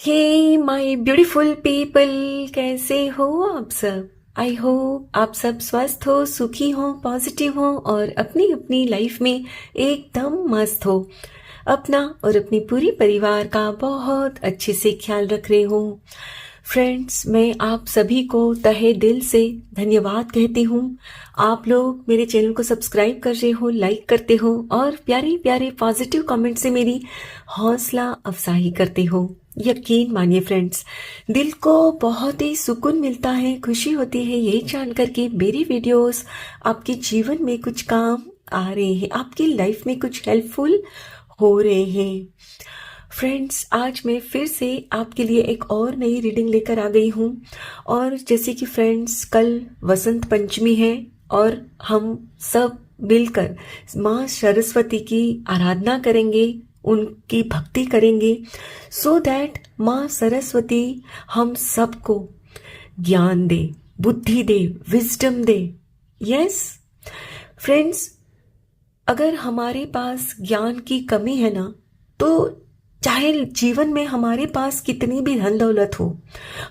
Hey my beautiful people, कैसे हो आप सब। आई होप आप सब स्वस्थ हो, सुखी हो, पॉजिटिव हो और अपनी अपनी लाइफ में एकदम मस्त हो। अपना और अपनी पूरी परिवार का बहुत अच्छे से ख्याल रख रहे हो। फ्रेंड्स, मैं आप सभी को तहे दिल से धन्यवाद कहती हूँ। आप लोग मेरे चैनल को सब्सक्राइब कर रहे हो, लाइक करते हो और प्यारे प्यारे पॉजिटिव कमेंट से मेरी हौसला अफजाई करते हो। यकीन मानिए फ्रेंड्स, दिल को बहुत ही सुकून मिलता है, खुशी होती है ये जानकर कि मेरी वीडियोस आपके जीवन में कुछ काम आ रहे हैं, आपकी लाइफ में कुछ हेल्पफुल हो रहे हैं। फ्रेंड्स, आज मैं फिर से आपके लिए एक और नई रीडिंग लेकर आ गई हूँ। और जैसे कि फ्रेंड्स, कल वसंत पंचमी है और हम सब मिलकर माँ सरस्वती की आराधना करेंगे, उनकी भक्ति करेंगे, सो दैट माँ सरस्वती हम सबको ज्ञान दे, बुद्धि दे, विजडम दे। यस फ्रेंड्स, अगर हमारे पास ज्ञान की कमी है ना, तो चाहे जीवन में हमारे पास कितनी भी धन दौलत हो,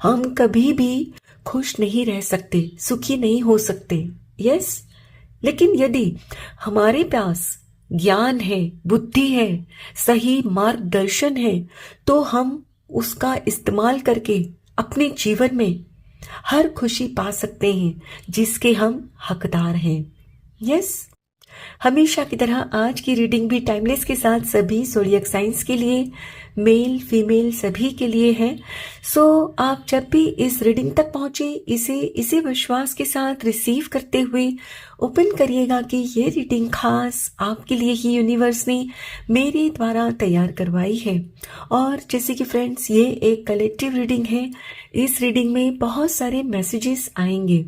हम कभी भी खुश नहीं रह सकते, सुखी नहीं हो सकते। यस, लेकिन यदि हमारे पास ज्ञान है, बुद्धि है, सही मार्गदर्शन है, तो हम उसका इस्तेमाल करके अपने जीवन में हर खुशी पा सकते हैं जिसके हम हकदार हैं। यस, हमेशा की तरह आज की रीडिंग भी टाइमलेस के साथ सभी ज़ोडिएक साइंस के लिए, मेल फीमेल सभी के लिए है। सो आप जब भी इस रीडिंग तक पहुंचे, इसे इसी विश्वास के साथ रिसीव करते हुए ओपन करिएगा कि ये रीडिंग खास आपके लिए ही यूनिवर्स ने मेरे द्वारा तैयार करवाई है। और जैसे कि फ्रेंड्स, ये एक कलेक्टिव रीडिंग है। इस रीडिंग में बहुत सारे मैसेजेस आएंगे।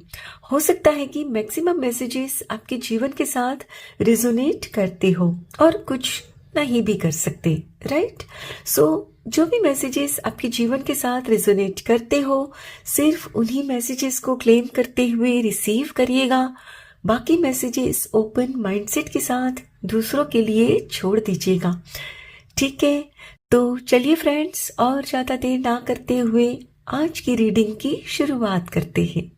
हो सकता है कि मैक्सिमम मैसेजेस आपके जीवन के साथ रिजोनेट करते हो और कुछ नहीं भी कर सकते, राइट। सो जो भी मैसेजेस आपके जीवन के साथ रिजोनेट करते हो, सिर्फ उन्हीं मैसेजेस को क्लेम करते हुए रिसीव करिएगा। बाकी मैसेजेस ओपन माइंडसेट के साथ दूसरों के लिए छोड़ दीजिएगा, ठीक है। तो चलिए फ्रेंड्स, और ज्यादा देर ना करते हुए आज की रीडिंग की शुरुआत करते हैं।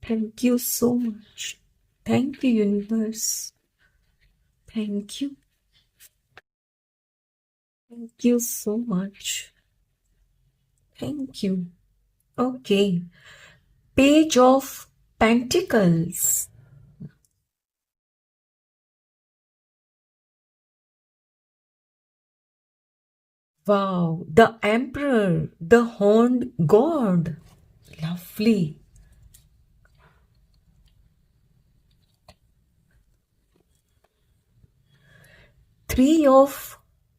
Thank you so much, thank you universe, thank you, thank you so much, thank you. Okay, page of pentacles. Wow, the Emperor, the Horned God. Lovely. Three of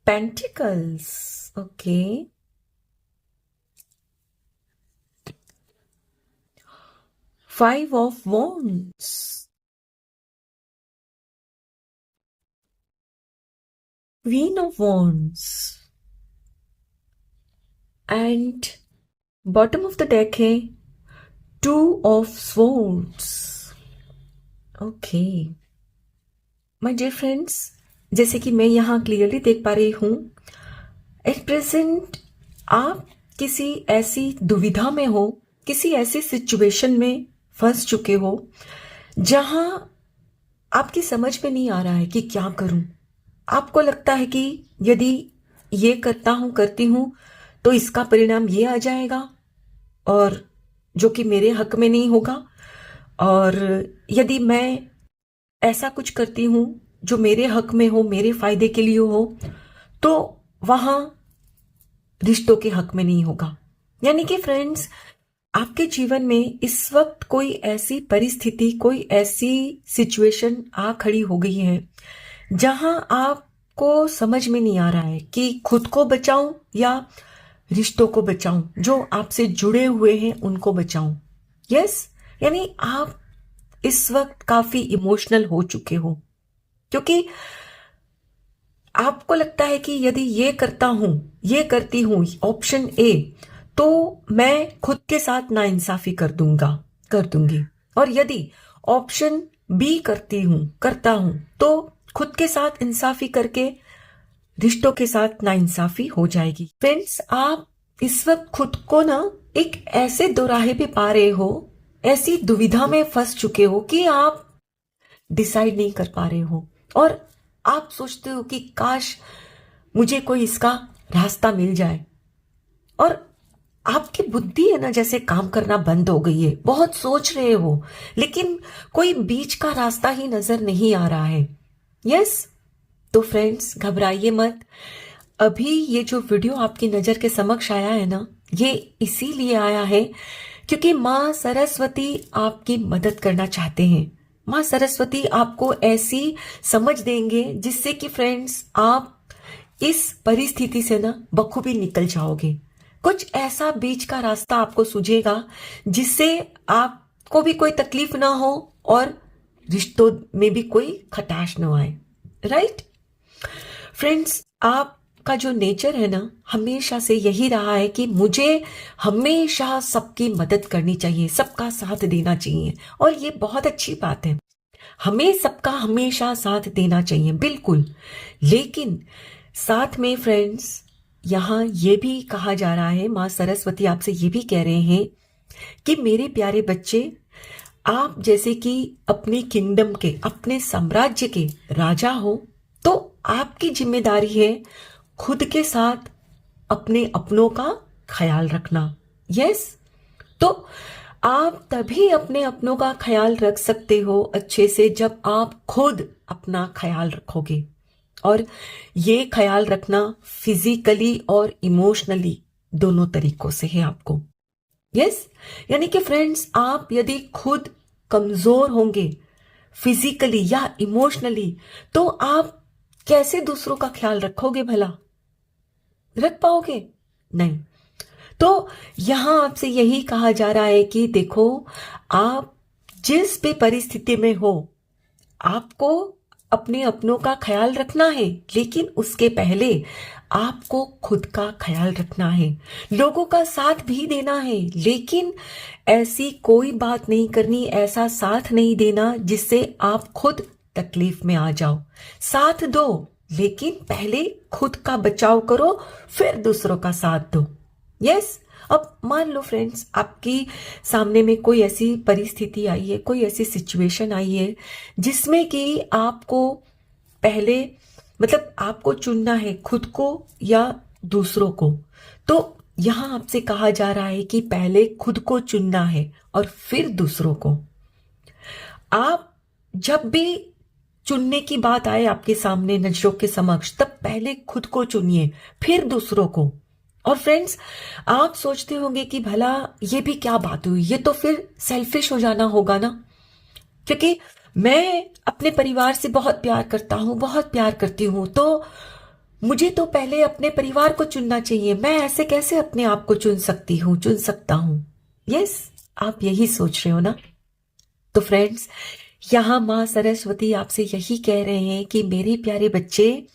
Pentacles. Okay. Five of Wands. Queen of Wands. And bottom of the deck है Two of Swords. Okay. My dear friends, जैसे कि मैं यहाँ clearly देख पा रही हूँ, at present आप किसी ऐसी दुविधा में हो, किसी ऐसी सिचुएशन में फंस चुके हो जहां आपकी समझ में नहीं आ रहा है कि क्या करूं। आपको लगता है कि यदि ये करता हूं, करती हूं, तो इसका परिणाम ये आ जाएगा और जो कि मेरे हक में नहीं होगा। और यदि मैं ऐसा कुछ करती हूं जो मेरे हक में हो, मेरे फायदे के लिए हो, तो वहां रिश्तों के हक में नहीं होगा। यानी कि फ्रेंड्स, आपके जीवन में इस वक्त कोई ऐसी परिस्थिति, कोई ऐसी सिचुएशन आ खड़ी हो गई है जहां आपको समझ में नहीं आ रहा है कि खुद को बचाऊं या रिश्तों को बचाऊं, जो आपसे जुड़े हुए हैं उनको बचाऊं। यस, यानी आप इस वक्त काफी इमोशनल हो चुके हो, क्योंकि आपको लगता है कि यदि ये करता हूं, ये करती हूं, ऑप्शन ए, तो मैं खुद के साथ नाइंसाफी कर दूंगी। और यदि ऑप्शन बी करता हूं, तो खुद के साथ इंसाफी करके रिश्तों के साथ नाइंसाफी हो जाएगी। फ्रेंड्स, आप इस वक्त खुद को ना एक ऐसे दोराहे पे पा रहे हो, ऐसी दुविधा में फंस चुके हो कि आप डिसाइड नहीं कर पा रहे हो और आप सोचते हो कि काश मुझे कोई इसका रास्ता मिल जाए। और आपकी बुद्धि है ना जैसे काम करना बंद हो गई है, बहुत सोच रहे हो लेकिन कोई बीच का रास्ता ही नजर नहीं आ रहा है। यस, तो फ्रेंड्स घबराइए मत। अभी ये जो वीडियो आपकी नजर के समक्ष आया है ना, ये इसीलिए आया है क्योंकि माँ सरस्वती आपकी मदद करना चाहते हैं। माँ सरस्वती आपको ऐसी समझ देंगे जिससे कि फ्रेंड्स आप इस परिस्थिति से ना बखूबी निकल जाओगे। कुछ ऐसा बीच का रास्ता आपको सूझेगा जिससे आपको भी कोई तकलीफ ना हो और रिश्तों में भी कोई खटाश ना आए। राइट फ्रेंड्स, आपका जो नेचर है ना हमेशा से यही रहा है कि मुझे हमेशा सबकी मदद करनी चाहिए, सबका साथ देना चाहिए। और ये बहुत अच्छी बात है, हमें सबका हमेशा साथ देना चाहिए, बिल्कुल। लेकिन साथ में फ्रेंड्स यहाँ ये भी कहा जा रहा है, माँ सरस्वती आपसे ये भी कह रहे हैं कि मेरे प्यारे बच्चे, आप जैसे कि अपने किंगडम के, अपने साम्राज्य के राजा हो, तो आपकी जिम्मेदारी है खुद के साथ अपने अपनों का ख्याल रखना। यस, तो आप तभी अपने अपनों का ख्याल रख सकते हो अच्छे से जब आप खुद अपना ख्याल रखोगे। और ये ख्याल रखना फिजिकली और इमोशनली दोनों तरीकों से है आपको। यस, यानी कि फ्रेंड्स आप यदि खुद कमजोर होंगे फिजिकली या इमोशनली तो आप कैसे दूसरों का ख्याल रखोगे भला? रख पाओगे? नहीं। तो यहां आपसे यही कहा जा रहा है कि देखो, आप जिस भी परिस्थिति में हो आपको अपने अपनों का ख्याल रखना है, लेकिन उसके पहले आपको खुद का ख्याल रखना है। लोगों का साथ भी देना है, लेकिन ऐसी कोई बात नहीं करनी, ऐसा साथ नहीं देना जिससे आप खुद तकलीफ में आ जाओ। साथ दो, लेकिन पहले खुद का बचाव करो, फिर दूसरों का साथ दो। यस, अब मान लो फ्रेंड्स आपकी सामने में कोई ऐसी परिस्थिति आई है, कोई ऐसी सिचुएशन आई है जिसमें कि आपको पहले मतलब आपको चुनना है खुद को या दूसरों को। तो यहां आपसे कहा जा रहा है कि पहले खुद को चुनना है और फिर दूसरों को। आप जब भी चुनने की बात आए आपके सामने नजरों के समक्ष, तब पहले खुद को चुनिए फिर दूसरों को। और फ्रेंड्स आप सोचते होंगे कि भला ये भी क्या बात हुई, ये तो फिर सेल्फिश हो जाना होगा ना, क्योंकि मैं अपने परिवार से बहुत प्यार करता हूं, बहुत प्यार करती हूं, तो मुझे तो पहले अपने परिवार को चुनना चाहिए, मैं ऐसे कैसे अपने आप को चुन सकता हूं। यस, आप यही सोच रहे हो ना। तो फ्रेंड्स यहां मां सरस्वती आपसे यही कह रहे हैं कि मेरे प्यारे बच्चे,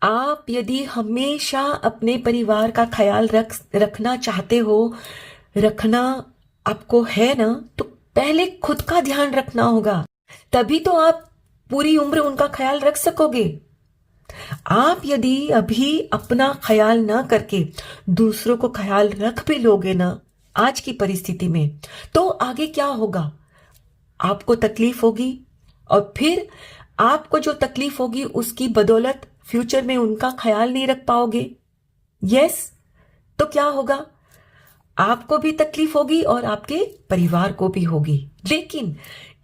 आप यदि हमेशा अपने परिवार का ख्याल रखना चाहते हो, रखना आपको है ना, तो पहले खुद का ध्यान रखना होगा, तभी तो आप पूरी उम्र उनका ख्याल रख सकोगे। आप यदि अभी अपना ख्याल ना करके दूसरों को ख्याल रख भी लोगे ना आज की परिस्थिति में, तो आगे क्या होगा? आपको तकलीफ होगी और फिर आपको जो तकलीफ होगी उसकी बदौलत फ्यूचर में उनका ख्याल नहीं रख पाओगे। यस, तो क्या होगा? आपको भी तकलीफ होगी और आपके परिवार को भी होगी। लेकिन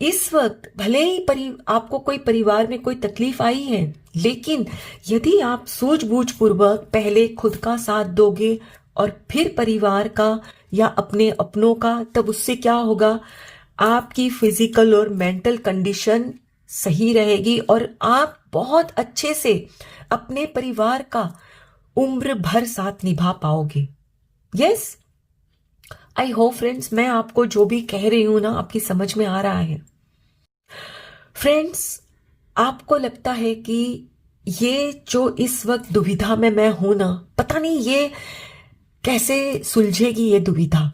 इस वक्त भले ही आपको कोई परिवार में कोई तकलीफ आई है, लेकिन यदि आप सूझबूझ पूर्वक पहले खुद का साथ दोगे और फिर परिवार का या अपने अपनों का, तब उससे क्या होगा? आपकी फिजिकल और मेंटल कंडीशन सही रहेगी और आप बहुत अच्छे से अपने परिवार का उम्र भर साथ निभा पाओगे। यस, आई होप फ्रेंड्स मैं आपको जो भी कह रही हूं ना आपकी समझ में आ रहा है। फ्रेंड्स आपको लगता है कि ये जो इस वक्त दुविधा में मैं हूं ना, पता नहीं ये कैसे सुलझेगी ये दुविधा।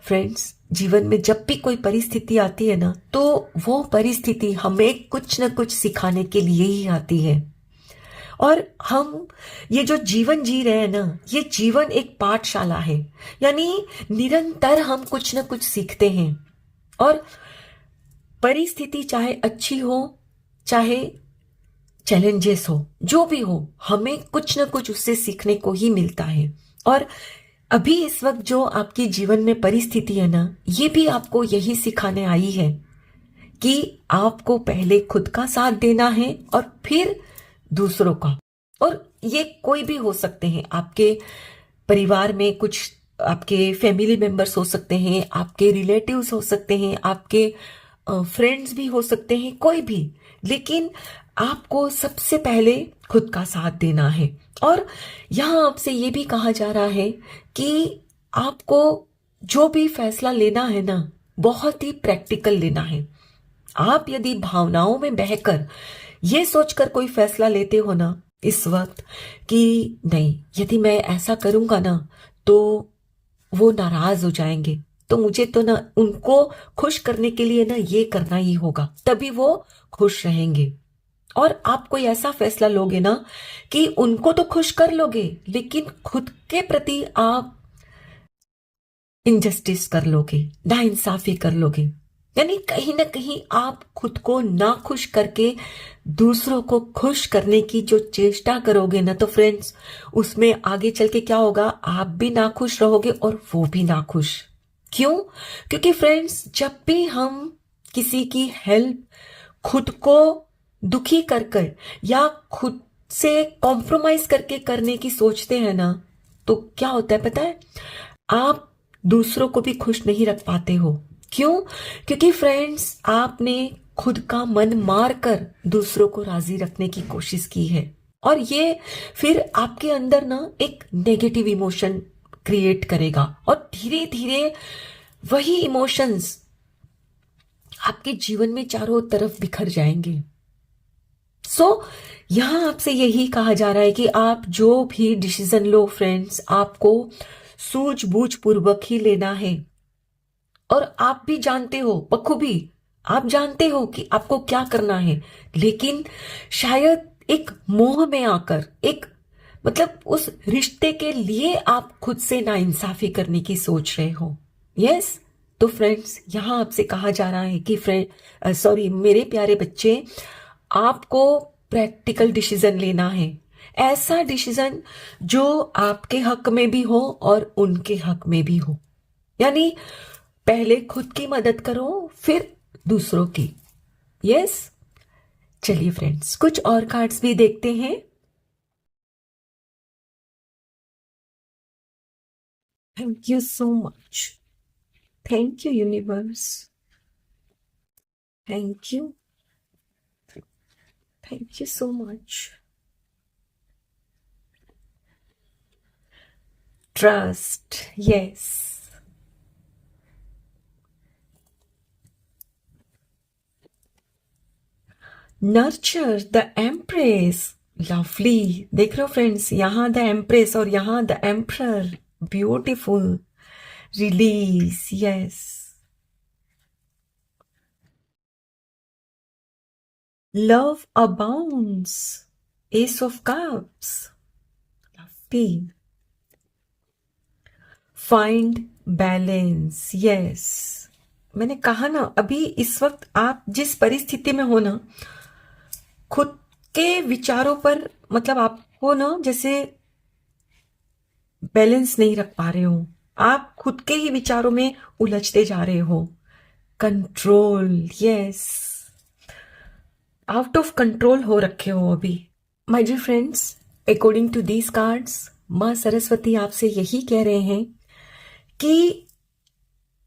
फ्रेंड्स जीवन में जब भी कोई परिस्थिति आती है ना, तो वो परिस्थिति हमें कुछ न कुछ सिखाने के लिए ही आती है। और हम ये जो जीवन जी रहे हैं ना, ये जीवन एक पाठशाला है। यानी निरंतर हम कुछ ना कुछ सीखते हैं, और परिस्थिति चाहे अच्छी हो चाहे चैलेंजेस हो, जो भी हो, हमें कुछ ना कुछ उससे सीखने को ही मिलता है। और अभी इस वक्त जो आपकी जीवन में परिस्थिति है ना, ये भी आपको यही सिखाने आई है कि आपको पहले खुद का साथ देना है और फिर दूसरों का। और ये कोई भी हो सकते हैं, आपके परिवार में कुछ आपके फैमिली मेंबर्स हो सकते हैं, आपके रिलेटिव्स हो सकते हैं, आपके फ्रेंड्स भी हो सकते हैं, कोई भी। लेकिन आपको सबसे पहले खुद का साथ देना है। और यहाँ आपसे ये भी कहा जा रहा है कि आपको जो भी फैसला लेना है ना, बहुत ही प्रैक्टिकल लेना है। आप यदि भावनाओं में बहकर ये सोचकर कोई फैसला लेते हो ना इस वक्त कि नहीं, यदि मैं ऐसा करूंगा ना तो वो नाराज हो जाएंगे, तो मुझे तो ना उनको खुश करने के लिए ना ये करना ही होगा, तभी वो खुश रहेंगे। और आप कोई ऐसा फैसला लोगे ना कि उनको तो खुश कर लोगे, लेकिन खुद के प्रति आप इनजस्टिस कर लोगे, नाइंसाफी कर लोगे। यानी कहीं ना कहीं आप खुद को ना खुश करके दूसरों को खुश करने की जो चेष्टा करोगे ना, तो फ्रेंड्स उसमें आगे चल के क्या होगा, आप भी ना खुश रहोगे और वो भी ना खुश। क्यों? क्योंकि फ्रेंड्स जब भी हम किसी की हेल्प खुद को दुखी कर कर या खुद से कॉम्प्रोमाइज करके करने की सोचते हैं ना, तो क्या होता है पता है, आप दूसरों को भी खुश नहीं रख पाते हो। क्यों? क्योंकि फ्रेंड्स आपने खुद का मन मार कर दूसरों को राजी रखने की कोशिश की है, और ये फिर आपके अंदर ना एक नेगेटिव इमोशन क्रिएट करेगा, और धीरे धीरे वही इमोशंस आपके जीवन में चारों तरफ बिखर जाएंगे। यहां आपसे यही कहा जा रहा है कि आप जो भी डिसीजन लो फ्रेंड्स, आपको सूझबूझ पूर्वक ही लेना है। और आप भी जानते हो बखूबी, आप जानते हो कि आपको क्या करना है, लेकिन शायद एक मोह में आकर, एक मतलब उस रिश्ते के लिए आप खुद से नाइंसाफी करने की सोच रहे हो। यस, तो फ्रेंड्स यहां आपसे कहा जा रहा है कि मेरे प्यारे बच्चे, आपको प्रैक्टिकल डिसीजन लेना है। ऐसा डिसीजन जो आपके हक में भी हो और उनके हक में भी हो। यानी पहले खुद की मदद करो, फिर दूसरों की। यस, चलिए फ्रेंड्स कुछ और कार्ड्स भी देखते हैं। Thank you so much, thank you universe, thank you, thank you so much. Trust, yes. Nurture the Empress. Lovely. देख रहे हो फ्रेंड्स, यहां द एम्प्रेस और यहां the emperor. Beautiful. Release, yes. Love abounds. Ace of Cups. Lovely. Find balance, yes. मैंने कहा ना, अभी इस वक्त आप जिस परिस्थिति में हो ना, खुद के विचारों पर मतलब आपको ना जैसे बैलेंस नहीं रख पा रहे हो, आप खुद के ही विचारों में उलझते जा रहे हो। Control, yes, out of control हो रखे हो अभी। My dear friends, according to these cards, माँ सरस्वती आपसे यही कह रहे हैं कि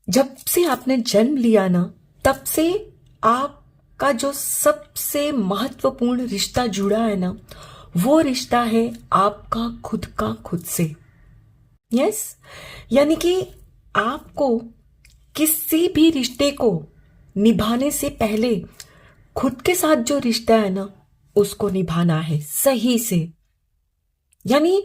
जब से आपने जन्म लिया ना, तब से आपका जो सबसे महत्वपूर्ण रिश्ता जुड़ा है ना, वो रिश्ता है आपका खुद का खुद से। यस, यानी कि आपको किसी भी रिश्ते को निभाने से पहले खुद के साथ जो रिश्ता है ना, उसको निभाना है सही से। यानी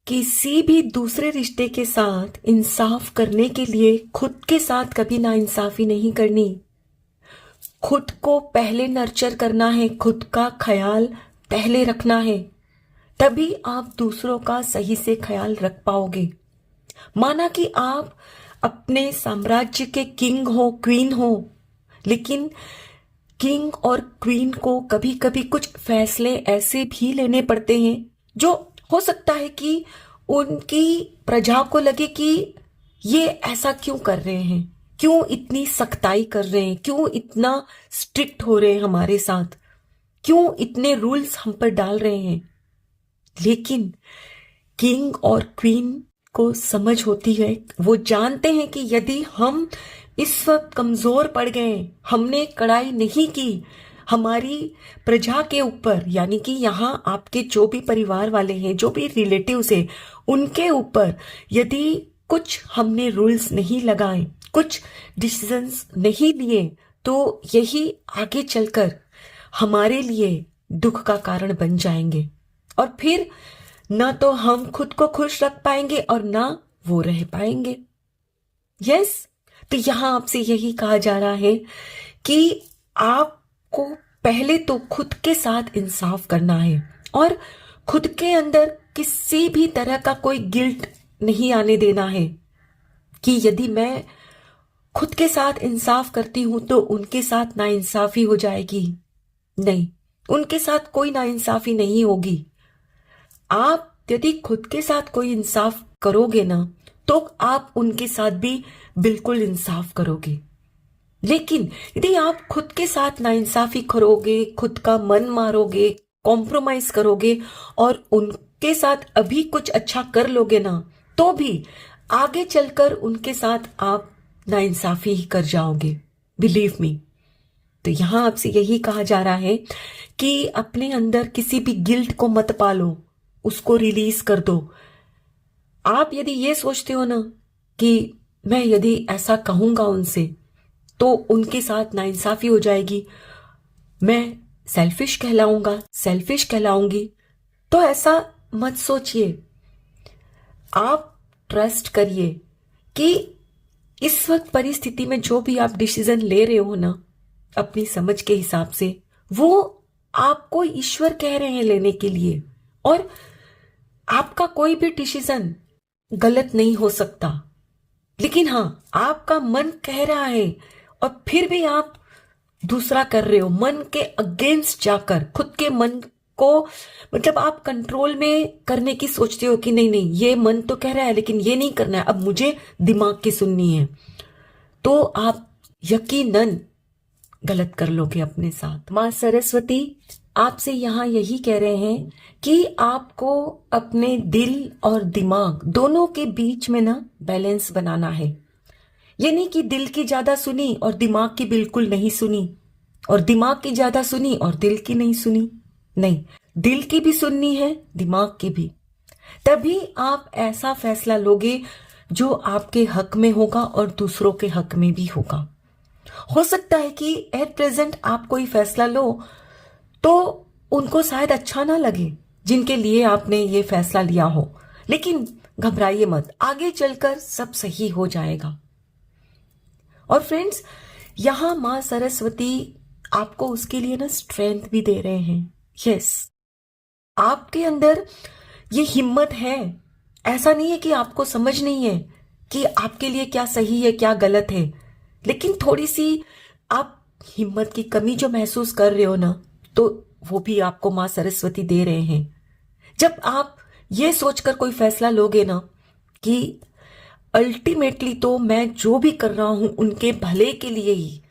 किसी भी दूसरे रिश्ते के साथ इंसाफ करने के लिए खुद के साथ कभी नाइंसाफी नहीं करनी। खुद को पहले नर्चर करना है, खुद का ख्याल पहले रखना है। तभी आप दूसरों का सही से ख्याल रख पाओगे। माना कि आप अपने साम्राज्य के किंग हो, क्वीन हो, लेकिन किंग और क्वीन को कभी कभी कुछ फैसले ऐसे भी लेने पड़ते हैं जो हो सकता है कि उनकी प्रजा को लगे कि ये ऐसा क्यों कर रहे हैं, क्यों इतनी सख्ताई कर रहे हैं, क्यों इतना स्ट्रिक्ट हो रहे हैं हमारे साथ, क्यों इतने रूल्स हम पर डाल रहे हैं। लेकिन किंग और क्वीन को समझ होती है, वो जानते हैं कि यदि हम इस वक्त कमजोर पड़ गए, हमने कड़ाई नहीं की हमारी प्रजा के ऊपर, यानी कि यहाँ आपके जो भी परिवार वाले हैं, जो भी रिलेटिव्स हैं, उनके ऊपर यदि कुछ हमने रूल्स नहीं लगाए, कुछ डिसीजंस नहीं लिए, तो यही आगे चलकर हमारे लिए दुख का कारण बन जाएंगे। और फिर ना तो हम खुद को खुश रख पाएंगे और ना वो रह पाएंगे। यस, तो यहां आपसे यही कहा जा रहा है कि आपको पहले तो खुद के साथ इंसाफ करना है और खुद के अंदर किसी भी तरह का कोई गिल्ट नहीं आने देना है कि यदि मैं खुद के साथ इंसाफ करती हूं तो उनके साथ नाइंसाफी हो जाएगी। नहीं, उनके साथ कोई नाइंसाफी नहीं होगी। आप यदि खुद के साथ कोई इंसाफ करोगे ना, तो आप उनके साथ भी बिल्कुल इंसाफ करोगे। लेकिन यदि आप खुद के साथ नाइंसाफी करोगे, खुद का मन मारोगे, कॉम्प्रोमाइज करोगे और उनके साथ अभी कुछ अच्छा कर लोगे ना, तो भी आगे चलकर उनके साथ आप नाइंसाफी ही कर जाओगे। Believe me. तो यहां आपसे यही कहा जा रहा है कि अपने अंदर किसी भी गिल्ट को मत पालो, उसको रिलीज कर दो। आप यदि ये सोचते हो ना कि मैं यदि ऐसा कहूंगा उनसे तो उनके साथ नाइंसाफी हो जाएगी, मैं सेल्फिश कहलाऊंगा, सेल्फिश कहलाऊंगी, तो ऐसा मत सोचिए। आप ट्रस्ट करिए कि इस वक्त परिस्थिति में जो भी आप डिसीजन ले रहे हो ना, अपनी समझ के हिसाब से, वो आपको ईश्वर कह रहे हैं लेने के लिए। और आपका कोई भी डिसीजन गलत नहीं हो सकता, लेकिन हां, आपका मन कह रहा है और फिर भी आप दूसरा कर रहे हो, मन के अगेंस्ट जाकर खुद के मन को, मतलब आप कंट्रोल में करने की सोचते हो कि नहीं नहीं, ये मन तो कह रहा है लेकिन ये नहीं करना है, अब मुझे दिमाग की सुननी है, तो आप यकीनन गलत कर लोगे अपने साथ। मां सरस्वती आपसे यहां यही कह रहे हैं कि आपको अपने दिल और दिमाग दोनों के बीच में ना बैलेंस बनाना है। ये नहीं कि दिल की ज्यादा सुनी और दिमाग की बिल्कुल नहीं सुनी, और दिमाग की ज्यादा सुनी और दिल की नहीं सुनी। नहीं, दिल की भी सुननी है, दिमाग की भी। तभी आप ऐसा फैसला लोगे जो आपके हक में होगा और दूसरों के हक में भी होगा। हो सकता है कि एट प्रेजेंट आप कोई फैसला लो तो उनको शायद अच्छा ना लगे जिनके लिए आपने ये फैसला लिया हो, लेकिन घबराइए मत, आगे चलकर सब सही हो जाएगा। और फ्रेंड्स, यहां मां सरस्वती आपको उसके लिए ना स्ट्रेंथ भी दे रहे हैं। यस, आपके अंदर ये हिम्मत है। ऐसा नहीं है कि आपको समझ नहीं है कि आपके लिए क्या सही है क्या गलत है, लेकिन थोड़ी सी आप हिम्मत की कमी जो महसूस कर रहे हो ना, तो वो भी आपको मां सरस्वती दे रहे हैं। जब आप ये सोचकर कोई फैसला लोगे ना कि अल्टीमेटली तो मैं जो भी कर रहा हूं उनके भले के लिए ही,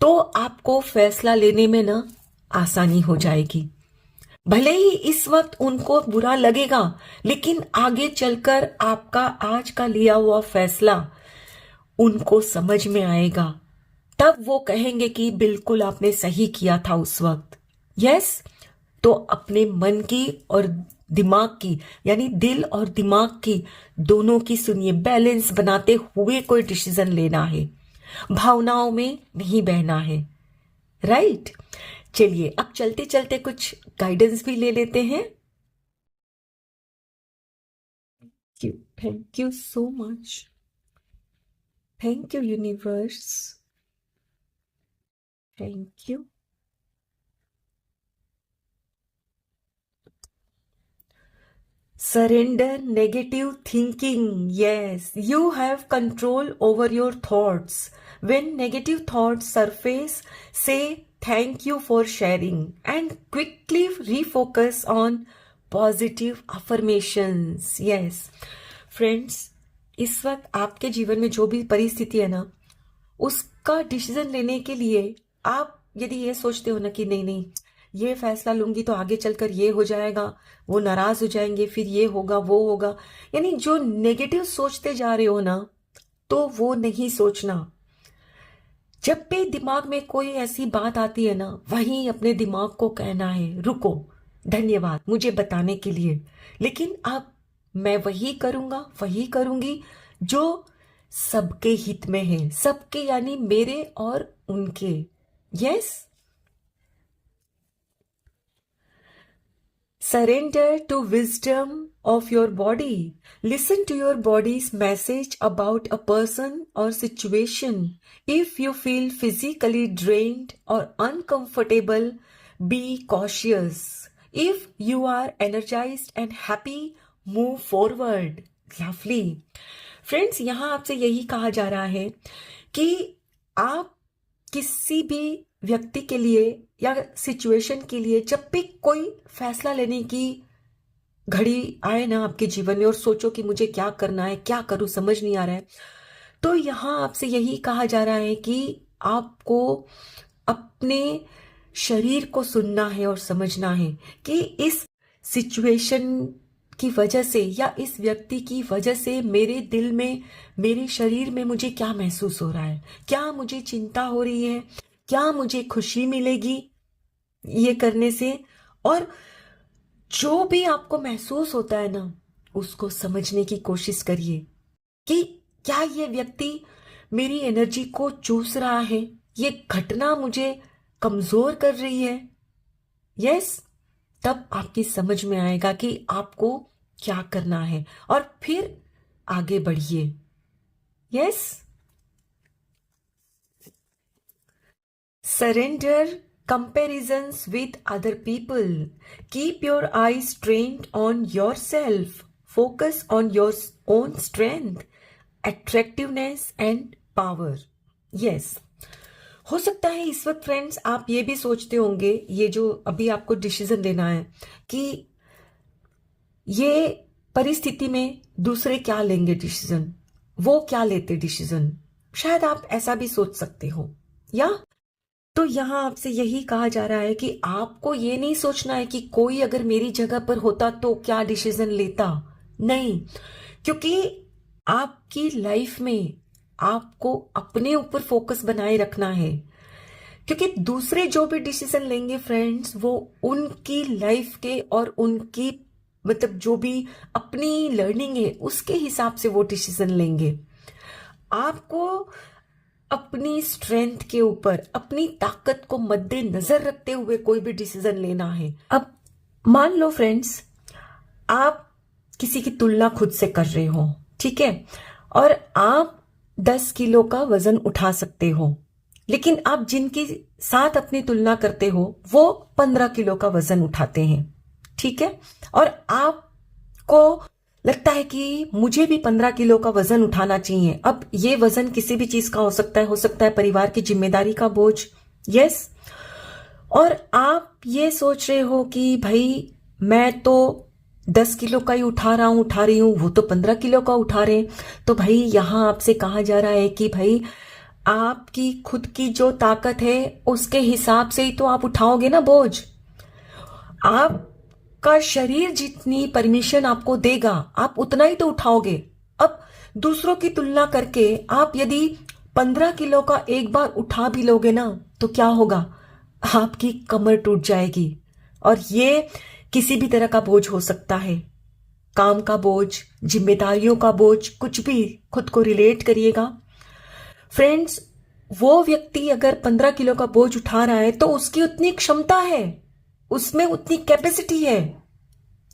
तो आपको फैसला लेने में ना आसानी हो जाएगी। भले ही इस वक्त उनको बुरा लगेगा, लेकिन आगे चलकर आपका आज का लिया हुआ फैसला उनको समझ में आएगा। तब वो कहेंगे कि बिल्कुल आपने सही किया था उस वक्त। यस, तो अपने मन की और दिमाग की, यानी दिल और दिमाग की दोनों की सुनिए, बैलेंस बनाते हुए कोई डिसीजन लेना है, भावनाओं में नहीं बहना है। राइट? चलिए अब चलते चलते कुछ गाइडेंस भी ले लेते हैं। Thank you so much. Thank you universe. Thank you. Surrender negative thinking. Yes, you have control over your thoughts. When negative thoughts surface, say thank you for sharing and quickly refocus on positive affirmations. Yes. Friends, इस वक्त आपके जीवन में जो भी परिस्थिति है ना, उसका डिसीजन लेने के लिए आप यदि ये सोचते हो ना कि नहीं नहीं, ये फैसला लूंगी तो आगे चलकर ये हो जाएगा, वो नाराज हो जाएंगे, फिर ये होगा वो होगा, यानी जो नेगेटिव सोचते जा रहे हो ना, तो वो नहीं सोचना। जब भी दिमाग में कोई ऐसी बात आती है ना, वहीं अपने दिमाग को कहना है रुको, धन्यवाद मुझे बताने के लिए, लेकिन अब मैं वही करूंगा, वही करूंगी जो सबके हित में है, सबके यानी मेरे और उनके। Yes. Surrender to wisdom of your body. Listen to your body's message about a person or situation. If you feel physically drained or uncomfortable, be cautious. If you are energized and happy, move forward. Lovely. Friends, यहाँ आपसे यही कहा जा रहा है कि आप किसी भी व्यक्ति के लिए या सिचुएशन के लिए जब भी कोई फैसला लेने की घड़ी आए ना आपके जीवन में और सोचो कि मुझे क्या करना है, क्या करूं, समझ नहीं आ रहा है, तो यहां आपसे यही कहा जा रहा है कि आपको अपने शरीर को सुनना है और समझना है कि इस सिचुएशन की वजह से या इस व्यक्ति की वजह से मेरे दिल में, मेरे शरीर में मुझे क्या महसूस हो रहा है, क्या मुझे चिंता हो रही है, क्या मुझे खुशी मिलेगी ये करने से। और जो भी आपको महसूस होता है ना, उसको समझने की कोशिश करिए कि क्या ये व्यक्ति मेरी एनर्जी को चूस रहा है, ये घटना मुझे कमजोर कर रही है। यस, तब आपकी समझ में आएगा कि आपको क्या करना है और फिर आगे बढ़िए। Yes. Surrender comparisons with other people. Keep your eyes trained on yourself. Focus on your own strength, attractiveness and power. Yes. हो सकता है इस वक्त फ्रेंड्स आप ये भी सोचते होंगे, ये जो अभी आपको डिसीजन लेना है कि ये परिस्थिति में दूसरे क्या लेंगे डिसीजन, वो क्या लेते डिसीजन, शायद आप ऐसा भी सोच सकते हो। या तो यहां आपसे यही कहा जा रहा है कि आपको ये नहीं सोचना है कि कोई अगर मेरी जगह पर होता तो क्या डिसीजन लेता, नहीं, क्योंकि आपकी लाइफ में आपको अपने ऊपर फोकस बनाए रखना है, क्योंकि दूसरे जो भी डिसीजन लेंगे फ्रेंड्स, वो उनकी लाइफ के और उनकी मतलब जो भी अपनी लर्निंग है उसके हिसाब से वो डिसीजन लेंगे। आपको अपनी स्ट्रेंथ के ऊपर, अपनी ताकत को मद्देनजर रखते हुए कोई भी डिसीजन लेना है। अब मान लो फ्रेंड्स, आप किसी की तुलना खुद से कर रहे हो, ठीक है, और आप 10 किलो का वजन उठा सकते हो, लेकिन आप जिनके साथ अपनी तुलना करते हो वो 15 किलो का वजन उठाते हैं, ठीक है, और आपको लगता है कि मुझे भी 15 किलो का वजन उठाना चाहिए। अब ये वजन किसी भी चीज का हो सकता है परिवार की जिम्मेदारी का बोझ। यस। और आप ये सोच रहे हो कि भाई मैं तो 10 किलो का ही उठा रही हूं, वो तो 15 किलो का उठा रहे हैं। तो भाई यहां आपसे कहा जा रहा है कि भाई आपकी खुद की जो ताकत है उसके हिसाब से ही तो आप उठाओगे ना बोझ। आपका शरीर जितनी परमिशन आपको देगा आप उतना ही तो उठाओगे। अब दूसरों की तुलना करके आप यदि 15 किलो का एक बार उठा भी लोगे ना तो क्या होगा, आपकी कमर टूट जाएगी। और ये किसी भी तरह का बोझ हो सकता है, काम का बोझ, जिम्मेदारियों का बोझ, कुछ भी। खुद को रिलेट करिएगा फ्रेंड्स। वो व्यक्ति अगर 15 किलो का बोझ उठा रहा है तो उसकी उतनी क्षमता है, उसमें उतनी कैपेसिटी है।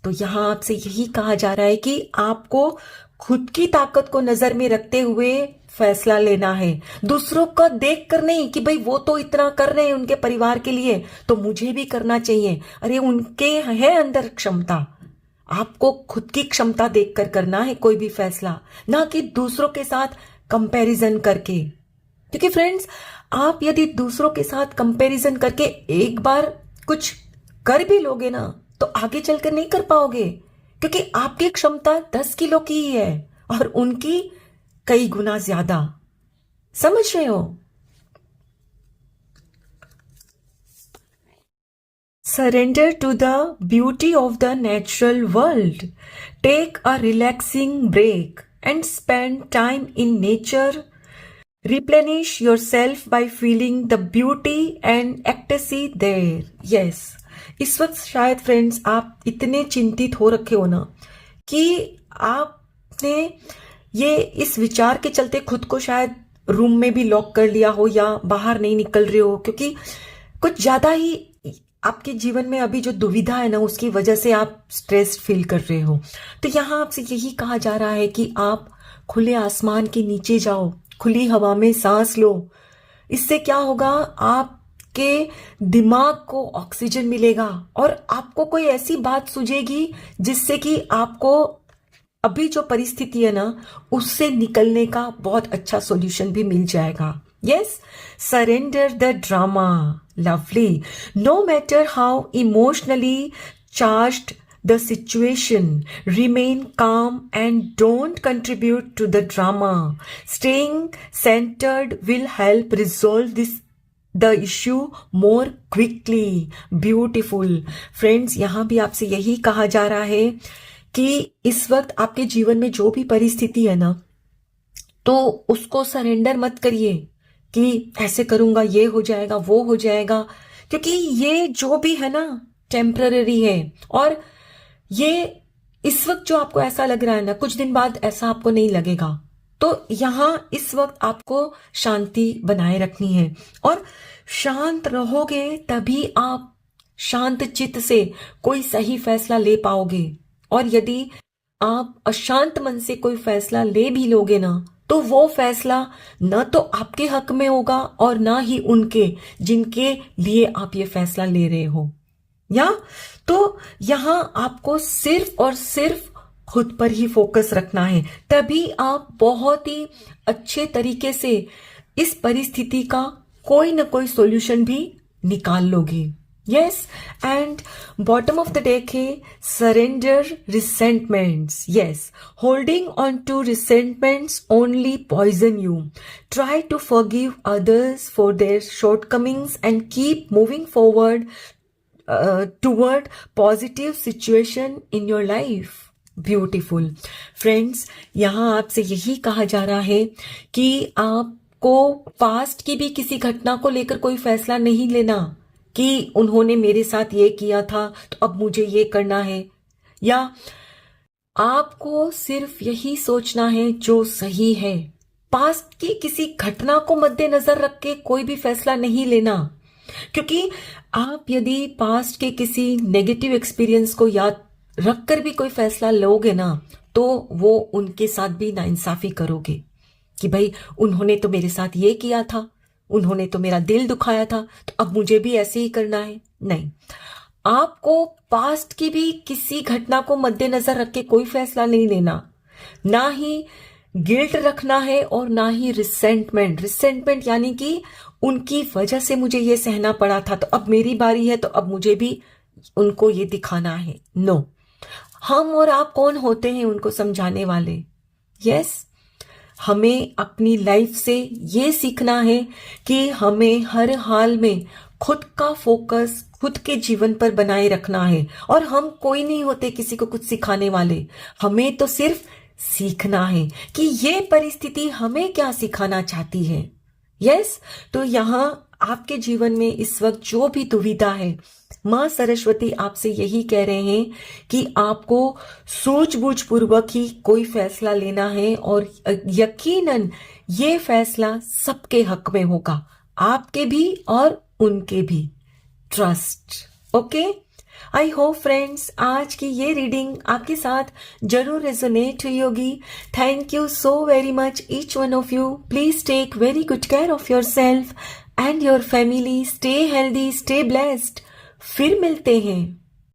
तो यहां आपसे यही कहा जा रहा है कि आपको खुद की ताकत को नजर में रखते हुए फैसला लेना है, दूसरों का देख कर नहीं कि भाई वो तो इतना कर रहे हैं उनके परिवार के लिए तो मुझे भी करना चाहिए। अरे उनके है अंदर क्षमता, आपको खुद की क्षमता देखकर करना है कोई भी फैसला, ना कि दूसरों के साथ कंपैरिजन करके। क्योंकि फ्रेंड्स, आप यदि दूसरों के साथ कंपैरिजन करके एक बार कुछ कर भी लोगे ना, तो आगे चलकर नहीं कर पाओगे, क्योंकि आपकी क्षमता 10 किलो की ही है और उनकी कई गुना ज्यादा। समझ रहे हो? Surrender to the beauty of the natural world. Take a relaxing break and spend time in nature. Replenish yourself by feeling the beauty and ecstasy there. Yes. इस वक्त शायद फ्रेंड्स आप इतने चिंतित हो रखे हो ना कि आपने ये इस विचार के चलते खुद को शायद रूम में भी लॉक कर लिया हो या बाहर नहीं निकल रहे हो, क्योंकि कुछ ज्यादा ही आपके जीवन में अभी जो दुविधा है ना, उसकी वजह से आप स्ट्रेस फील कर रहे हो। तो यहाँ आपसे यही कहा जा रहा है कि आप खुले आसमान के नीचे जाओ, खुली हवा में सांस लो। इससे क्या होगा, आपके दिमाग को ऑक्सीजन मिलेगा और आपको कोई ऐसी बात सूझेगी जिससे कि आपको अभी जो परिस्थिति है ना, उससे निकलने का बहुत अच्छा सॉल्यूशन भी मिल जाएगा। Yes, surrender the drama. Lovely. No matter how emotionally charged the situation, remain calm and don't contribute to the drama. Staying centered will help resolve the issue more quickly. Beautiful. Friends, यहाँ भी आपसे यही कहा जा रहा है कि इस वक्त आपके जीवन में जो भी परिस्थिति है ना, तो उसको सरेंडर मत करिए कि ऐसे करूंगा ये हो जाएगा वो हो जाएगा, क्योंकि ये जो भी है ना टेम्पररी है। और ये इस वक्त जो आपको ऐसा लग रहा है ना, कुछ दिन बाद ऐसा आपको नहीं लगेगा। तो यहां इस वक्त आपको शांति बनाए रखनी है, और शांत रहोगे तभी आप शांत चित्त से कोई सही फैसला ले पाओगे। और यदि आप अशांत मन से कोई फैसला ले भी लोगे ना, तो वो फैसला न तो आपके हक में होगा और ना ही उनके जिनके लिए आप ये फैसला ले रहे हो। या तो यहां आपको सिर्फ और सिर्फ खुद पर ही फोकस रखना है, तभी आप बहुत ही अच्छे तरीके से इस परिस्थिति का कोई ना कोई सॉल्यूशन भी निकाल लोगे। Yes, and bottom of the deck है surrender resentments. Yes, holding on to resentments only poison you. Try to forgive others for their shortcomings and keep moving forward toward positive situation in your life. Beautiful. Friends, यहाँ आपसे यही कहा जा रहा है कि आपको पास्ट की भी किसी घटना को लेकर कोई फैसला नहीं लेना कि उन्होंने मेरे साथ ये किया था तो अब मुझे ये करना है, या आपको सिर्फ यही सोचना है जो सही है। पास्ट की किसी घटना को मद्देनजर रख के कोई भी फैसला नहीं लेना, क्योंकि आप यदि पास्ट के किसी नेगेटिव एक्सपीरियंस को याद रखकर भी कोई फैसला लोगे ना, तो वो उनके साथ भी नाइंसाफी करोगे कि भाई उन्होंने तो मेरे साथ ये किया था, उन्होंने तो मेरा दिल दुखाया था, तो अब मुझे भी ऐसे ही करना है। नहीं, आपको पास्ट की भी किसी घटना को मद्देनजर रख के कोई फैसला नहीं लेना, ना ही गिल्ट रखना है और ना ही रिसेंटमेंट। रिसेंटमेंट यानी कि उनकी वजह से मुझे ये सहना पड़ा था, तो अब मेरी बारी है, तो अब मुझे भी उनको ये दिखाना है। नो, हम और आप कौन होते हैं उनको समझाने वाले? यस, हमें अपनी लाइफ से ये सीखना है कि हमें हर हाल में खुद का फोकस खुद के जीवन पर बनाए रखना है, और हम कोई नहीं होते किसी को कुछ सिखाने वाले। हमें तो सिर्फ सीखना है कि ये परिस्थिति हमें क्या सिखाना चाहती है। यस, तो यहाँ आपके जीवन में इस वक्त जो भी दुविधा है, माँ सरस्वती आपसे यही कह रहे हैं कि आपको सूझबूझ पूर्वक ही कोई फैसला लेना है, और यकीनन ये फैसला सबके हक में होगा, आपके भी और उनके भी। Trust. Okay, I hope friends आज की ये रीडिंग आपके साथ जरूर रेजोनेट हुई होगी। Thank you so very much each one of you. Please take very good care of yourself and your family. Stay healthy, stay blessed. फिर मिलते हैं।